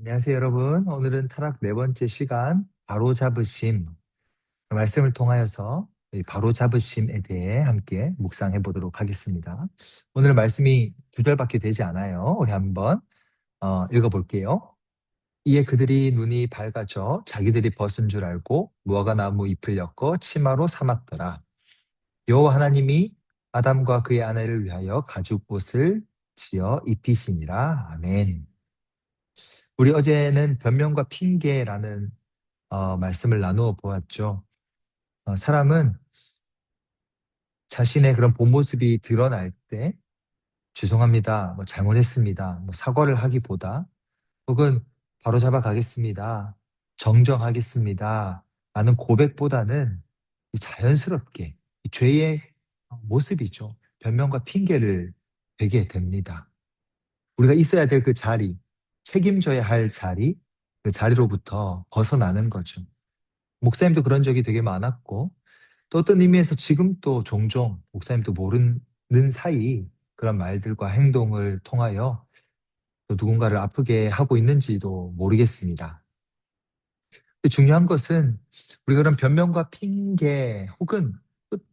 안녕하세요, 여러분. 오늘은 타락 네 번째 시간, 바로잡으심 말씀을 통하여서 이 바로잡으심에 대해 함께 묵상해 보도록 하겠습니다. 오늘 말씀이 두 절밖에 되지 않아요. 우리 한번 읽어볼게요. 이에 그들이 눈이 밝아져 자기들이 벗은 줄 알고 무화과 나무 잎을 엮어 치마로 삼았더라. 여호와 하나님이 아담과 그의 아내를 위하여 가죽 옷을 지어 입히시니라. 아멘. 우리 어제는 변명과 핑계라는 말씀을 나누어 보았죠. 사람은 자신의 그런 본 모습이 드러날 때 죄송합니다, 뭐 잘못했습니다, 뭐 사과를 하기보다 혹은 바로잡아 가겠습니다, 정정하겠습니다 라는 고백보다는 이 자연스럽게 이 죄의 모습이죠. 변명과 핑계를 대게 됩니다. 우리가 있어야 될 그 자리, 책임져야 할 자리, 그 자리로부터 벗어나는 거죠. 목사님도 그런 적이 되게 많았고, 또 어떤 의미에서 지금 또 종종 목사님도 모르는 사이 그런 말들과 행동을 통하여 또 누군가를 아프게 하고 있는지도 모르겠습니다. 근데 중요한 것은 우리가 그런 변명과 핑계 혹은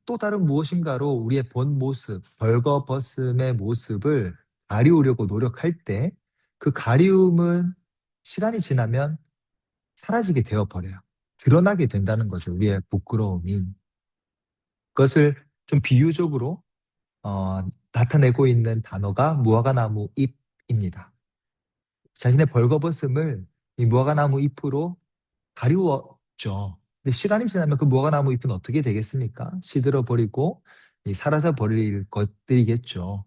또 다른 무엇인가로 우리의 본 모습, 벌거벗음의 모습을 가리우려고 노력할 때 그 가리움은 시간이 지나면 사라지게 되어 버려요. 드러나게 된다는 거죠. 우리의 부끄러움이. 그것을 좀 비유적으로 나타내고 있는 단어가 무화과나무 잎입니다. 자신의 벌거벗음을 이 무화과나무 잎으로 가리웠죠. 근데 시간이 지나면 그 무화과나무 잎은 어떻게 되겠습니까? 시들어 버리고 사라져 버릴 것들이겠죠.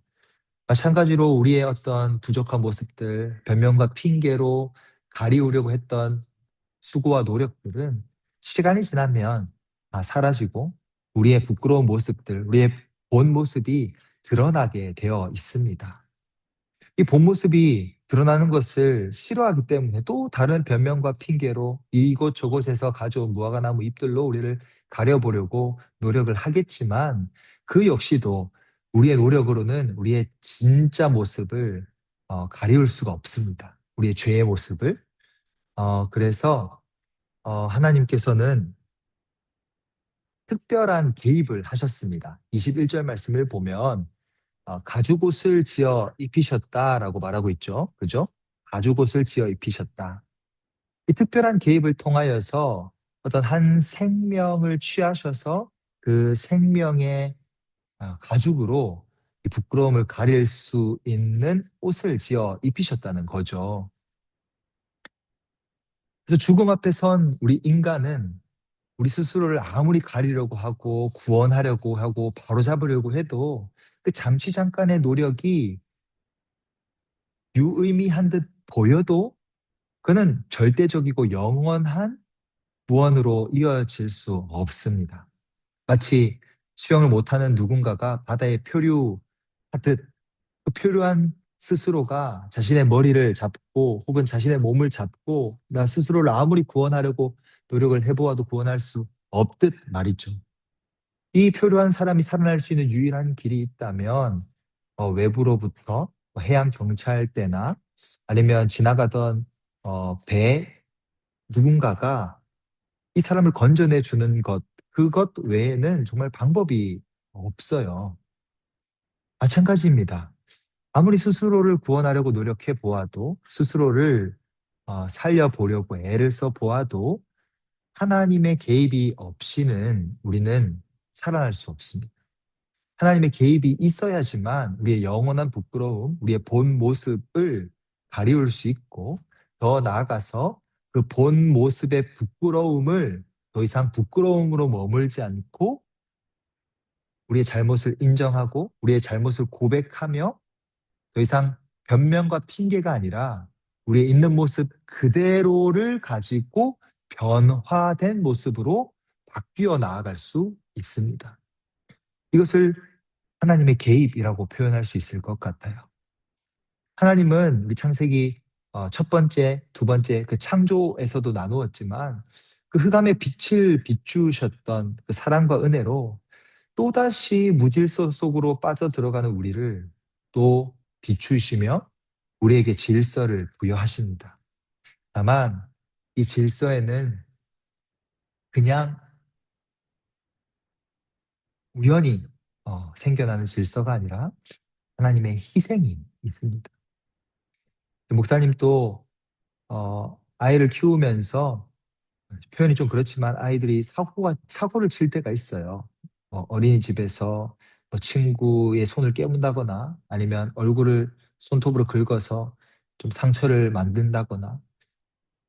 마찬가지로 우리의 어떤 부족한 모습들, 변명과 핑계로 가리우려고 했던 수고와 노력들은 시간이 지나면 다 사라지고 우리의 부끄러운 모습들, 우리의 본 모습이 드러나게 되어 있습니다. 이 본 모습이 드러나는 것을 싫어하기 때문에 또 다른 변명과 핑계로 이곳저곳에서 가져온 무화과나무 잎들로 우리를 가려보려고 노력을 하겠지만 그 역시도 우리의 노력으로는 우리의 진짜 모습을 가리울 수가 없습니다. 우리의 죄의 모습을. 그래서 하나님께서는 특별한 개입을 하셨습니다. 21절 말씀을 보면 가죽옷을 지어 입히셨다라고 말하고 있죠. 그죠? 가죽옷을 지어 입히셨다. 이 특별한 개입을 통하여서 어떤 한 생명을 취하셔서 그 생명의 가죽으로 이 부끄러움을 가릴 수 있는 옷을 지어 입히셨다는 거죠. 그래서 죽음 앞에 선 우리 인간은 우리 스스로를 아무리 가리려고 하고 구원하려고 하고 바로잡으려고 해도 그 잠시 잠깐의 노력이 유의미한 듯 보여도 그는 절대적이고 영원한 구원으로 이어질 수 없습니다. 마치 수영을 못하는 누군가가 바다에 표류하듯 그 표류한 스스로가 자신의 머리를 잡고 혹은 자신의 몸을 잡고 나 스스로를 아무리 구원하려고 노력을 해보아도 구원할 수 없듯 말이죠. 이 표류한 사람이 살아날 수 있는 유일한 길이 있다면 외부로부터 해양 경찰대나 아니면 지나가던 배 누군가가 이 사람을 건져내 주는 것, 그것 외에는 정말 방법이 없어요. 마찬가지입니다. 아무리 스스로를 구원하려고 노력해 보아도 스스로를 살려보려고 애를 써 보아도 하나님의 개입이 없이는 우리는 살아날 수 없습니다. 하나님의 개입이 있어야지만 우리의 영원한 부끄러움, 우리의 본 모습을 가리울 수 있고 더 나아가서 그 본 모습의 부끄러움을 더 이상 부끄러움으로 머물지 않고 우리의 잘못을 인정하고 우리의 잘못을 고백하며 더 이상 변명과 핑계가 아니라 우리의 있는 모습 그대로를 가지고 변화된 모습으로 바뀌어 나아갈 수 있습니다. 이것을 하나님의 개입이라고 표현할 수 있을 것 같아요. 하나님은 우리 창세기 첫 번째, 두 번째 그 창조에서도 나누었지만 그 흑암의 빛을 비추셨던 그 사랑과 은혜로 또다시 무질서 속으로 빠져들어가는 우리를 또 비추시며 우리에게 질서를 부여하십니다. 다만 이 질서에는 그냥 우연히 생겨나는 질서가 아니라 하나님의 희생이 있습니다. 목사님도 아이를 키우면서 표현이 좀 그렇지만 아이들이 사고를 칠 때가 있어요. 어린이집에서 친구의 손을 깨문다거나 아니면 얼굴을 손톱으로 긁어서 좀 상처를 만든다거나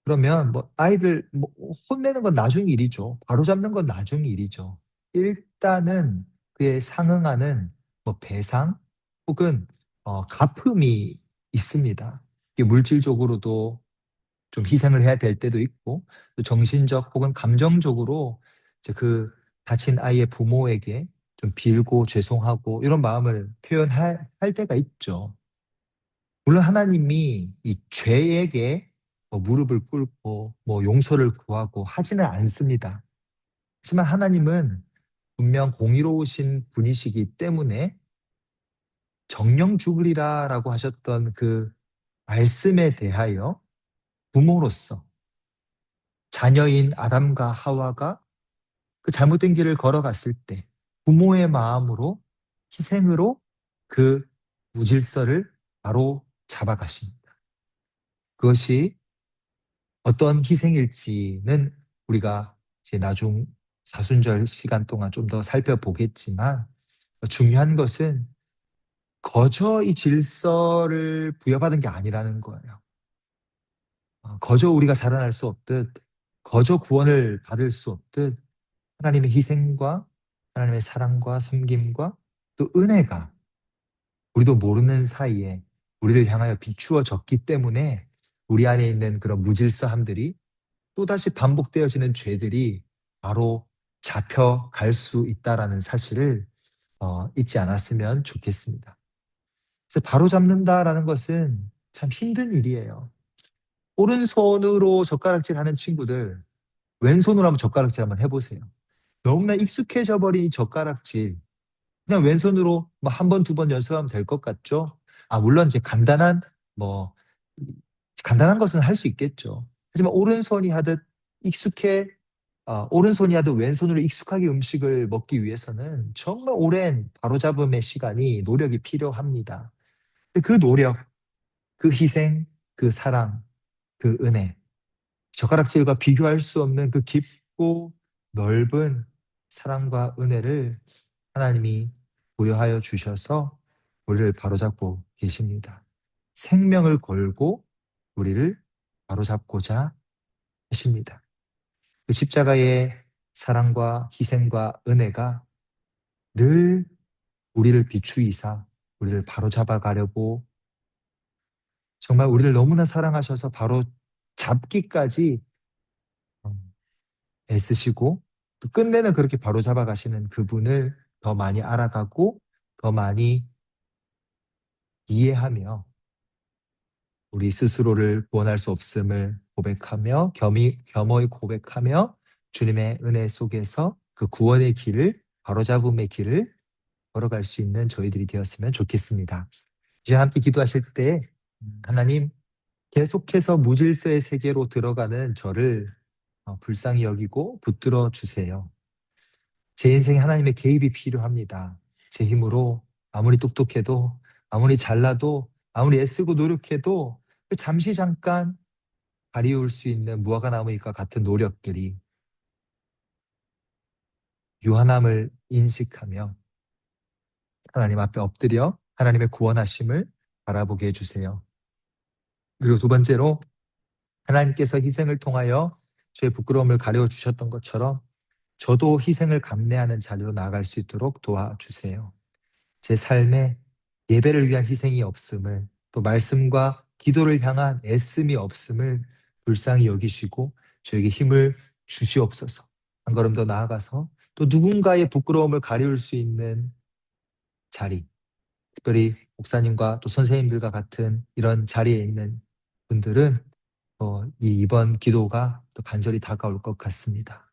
그러면 뭐 아이들 뭐 혼내는 건 나중 일이죠. 바로잡는 건 나중 일이죠. 일단은 그에 상응하는 뭐 배상 혹은 갚음이 있습니다. 이게 물질적으로도 좀 희생을 해야 될 때도 있고 또 정신적 혹은 감정적으로 이제 그 다친 아이의 부모에게 좀 빌고 죄송하고 이런 마음을 표현할 할 때가 있죠. 물론 하나님이 이 죄에게 뭐 무릎을 꿇고 뭐 용서를 구하고 하지는 않습니다. 하지만 하나님은 분명 공의로우신 분이시기 때문에 정령 죽으리라라고 하셨던 그 말씀에 대하여 부모로서 자녀인 아담과 하와가 그 잘못된 길을 걸어갔을 때 부모의 마음으로 희생으로 그 무질서를 바로 잡아가십니다. 그것이 어떤 희생일지는 우리가 이제 나중 사순절 시간 동안 좀 더 살펴보겠지만 중요한 것은 거저 이 질서를 부여받은 게 아니라는 거예요. 거저 우리가 자라날 수 없듯 거저 구원을 받을 수 없듯 하나님의 희생과 하나님의 사랑과 섬김과 또 은혜가 우리도 모르는 사이에 우리를 향하여 비추어졌기 때문에 우리 안에 있는 그런 무질서함들이 또다시 반복되어지는 죄들이 바로 잡혀갈 수 있다라는 사실을 잊지 않았으면 좋겠습니다. 그래서 바로 잡는다라는 것은 참 힘든 일이에요. 오른손으로 젓가락질 하는 친구들, 왼손으로 한번 젓가락질 한번 해보세요. 너무나 익숙해져 버린 이 젓가락질, 그냥 왼손으로 뭐 한 번, 두 번 연습하면 될 것 같죠? 물론 이제 뭐, 간단한 것은 할 수 있겠죠. 하지만 오른손이 하듯 왼손으로 익숙하게 음식을 먹기 위해서는 정말 오랜 바로잡음의 시간이, 노력이 필요합니다. 근데 그 노력, 그 희생, 그 사랑, 그 은혜, 젓가락질과 비교할 수 없는 그 깊고 넓은 사랑과 은혜를 하나님이 부여하여 주셔서 우리를 바로잡고 계십니다. 생명을 걸고 우리를 바로잡고자 하십니다. 그 십자가의 사랑과 희생과 은혜가 늘 우리를 비추이사 우리를 바로잡아 가려고 정말 우리를 너무나 사랑하셔서 바로 잡기까지 애쓰시고 또 끝내는 그렇게 바로잡아 가시는 그분을 더 많이 알아가고 더 많이 이해하며 우리 스스로를 구원할 수 없음을 고백하며 겸허히 고백하며 주님의 은혜 속에서 그 구원의 길을 바로잡음의 길을 걸어갈 수 있는 저희들이 되었으면 좋겠습니다. 이제 함께 기도하실 때 하나님 계속해서 무질서의 세계로 들어가는 저를 불쌍히 여기고 붙들어 주세요. 제 인생에 하나님의 개입이 필요합니다. 제 힘으로 아무리 똑똑해도 아무리 잘나도 아무리 애쓰고 노력해도 그 잠시 잠깐 가리울 수 있는 무화과 나무잎과 같은 노력들이 유한함을 인식하며 하나님 앞에 엎드려 하나님의 구원하심을 바라보게 해주세요. 그리고 두 번째로 하나님께서 희생을 통하여 저의 부끄러움을 가려 주셨던 것처럼 저도 희생을 감내하는 자리로 나아갈 수 있도록 도와주세요. 제 삶에 예배를 위한 희생이 없음을, 또 말씀과 기도를 향한 애씀이 없음을 불쌍히 여기시고 저에게 힘을 주시옵소서. 한 걸음 더 나아가서 또 누군가의 부끄러움을 가리울 수 있는 자리, 특별히 목사님과 또 선생님들과 같은 이런 자리에 있는 분들은 이번 기도가 또 간절히 다가올 것 같습니다.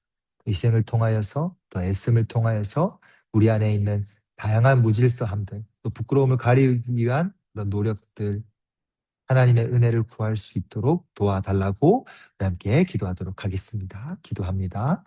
희생을 통하여서 또 애씀을 통하여서 우리 안에 있는 다양한 무질서함들, 또 부끄러움을 가리기 위한 그런 노력들 하나님의 은혜를 구할 수 있도록 도와달라고 우리 함께 기도하도록 하겠습니다. 기도합니다.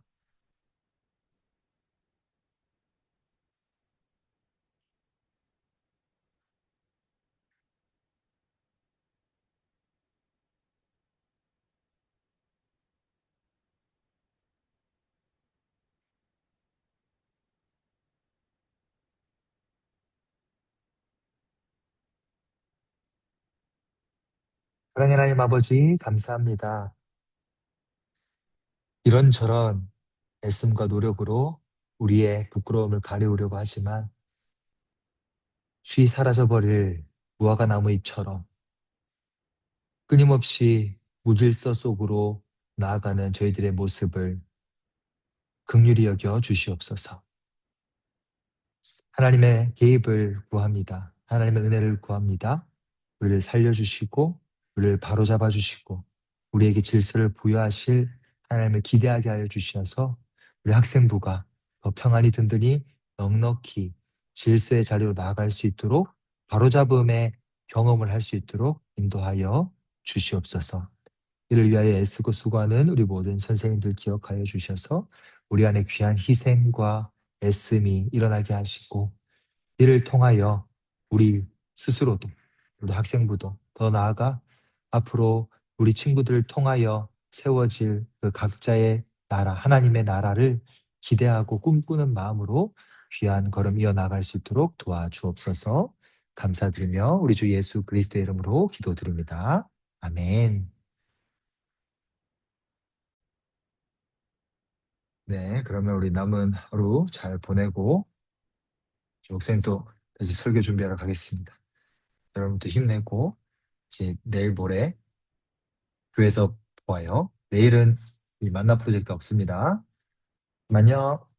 사랑의 하나님 아버지, 감사합니다. 이런저런 애씀과 노력으로 우리의 부끄러움을 가리우려고 하지만 쉬 사라져버릴 무화과 나무 잎처럼 끊임없이 무질서 속으로 나아가는 저희들의 모습을 긍휼히 여겨 주시옵소서. 하나님의 개입을 구합니다. 하나님의 은혜를 구합니다. 우리를 살려주시고 우리를 바로잡아 주시고 우리에게 질서를 부여하실 하나님을 기대하게 하여 주셔서 우리 학생부가 더 평안히 든든히 넉넉히 질서의 자리로 나아갈 수 있도록 바로잡음의 경험을 할 수 있도록 인도하여 주시옵소서. 이를 위하여 애쓰고 수고하는 우리 모든 선생님들 기억하여 주셔서 우리 안에 귀한 희생과 애씀이 일어나게 하시고 이를 통하여 우리 스스로도 우리 학생부도 더 나아가 앞으로 우리 친구들을 통하여 세워질 그 각자의 나라, 하나님의 나라를 기대하고 꿈꾸는 마음으로 귀한 걸음 이어나갈 수 있도록 도와주옵소서. 감사드리며 우리 주 예수 그리스도의 이름으로 기도드립니다. 아멘. 네, 그러면 우리 남은 하루 잘 보내고 목사님도 다시 설교 준비하러 가겠습니다. 여러분도 힘내고 이제 내일 모레 교회에서 보아요. 내일은 이 만나 프로젝트 없습니다. 안녕.